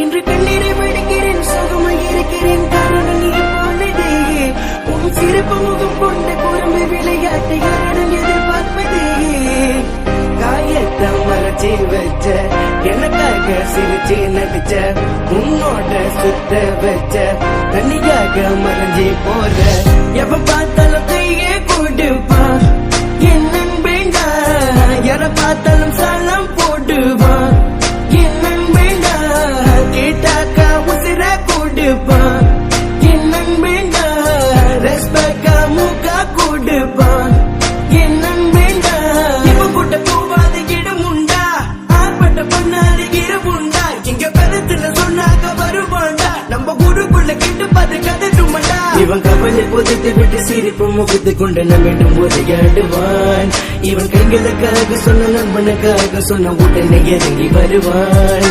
இன்று கண்ணீரை வடிக்கிறேன், சுகமாய் இருக்கிறேன், காரணம் நீ போனதே. உன் சிறப்பு முகம் கொண்ட குறும்பு விளையாட்டை யாரிடம் எதிர்பார்ப்பதே. காயத்தை மறைச்சி வச்ச, எனக்காக சிரிச்சு நடிச்ச, உன்னோட சுத்த வச்ச, தனியாக மறைஞ்சி போற. எப்ப பார்த்தாலும் கையே கொடுப்பா என் நண்பேண்டா, யார பார்த்தாலும் சாலம் போடுவா என் நண்பேண்டா, கேட்டாக்கா உசிர கொடுப்பா என் நண்பேண்டா, ரெஸ்பெக்டா மூக்கா கொடுப்பா என் நண்பேண்டா. இப்ப போட்ட போவாத இடம் உண்டா, ஆர்ப்பட்ட பண்ணாத இரவுண்டா, எங்க கருத்துல சொன்னாக்க வருவாண்டா, நம்ம குருக்குள்ள கிட்டு பார்த்து கதட்டுமாண்டா. இவன் கவலை பொதுத்து விட்டு சிரிப்பு முகத்து கொண்டு நம்மிடம் உரையாடுவான். இவன் கைகளுக்காக சொன்ன நண்பனுக்காக சொன்ன உடனே இறங்கி வருவான்.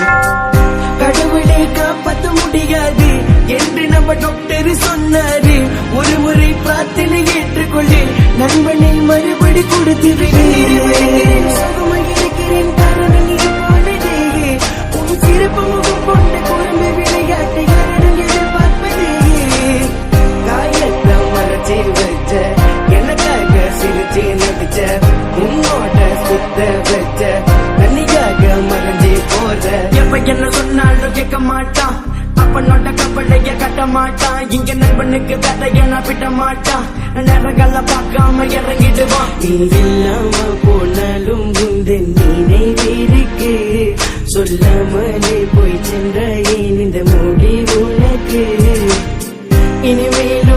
கடவுளை காப்பாற்ற முடியாது என்று நம்ம டாக்டர் சொன்னாரு. ஒரு முறை பிரார்த்தனை ஏற்றுக்கொள்ளு, நண்பனை மறுபடி கொடுத்திருக்கிறேன். சுகமாக இருக்கிறேன், காரணம் நீ போனதே. உன் சிறப்பு முகம் கொண்ட குடும்ப விளையாட்டை யாரிடம் எதிர்பார்ப்பதே. காயத்தை மறைச்சி வச்ச, எனக்காக சிரிச்சு நடிச்ச, உன்னோட சுத்த வச்ச, தனியாக மறைஞ்சி போற. எப்ப என்ன சொன்னாலும் கேட்க மாட்டான், அப்பனோட கப்பலைய கட்ட மாட்டான். இங்க நண்பனுக்கு கதைய நான் விட்ட மாட்டான், நேரங்கள பார்க்காம இறங்கிடுவான். நீ இல்லாம போனாலும் உந்தன் நினைவிருக்கு, சொல்லாமலே போய் சென்ற இந்த மொழி உனக்கு. இனிமேலும்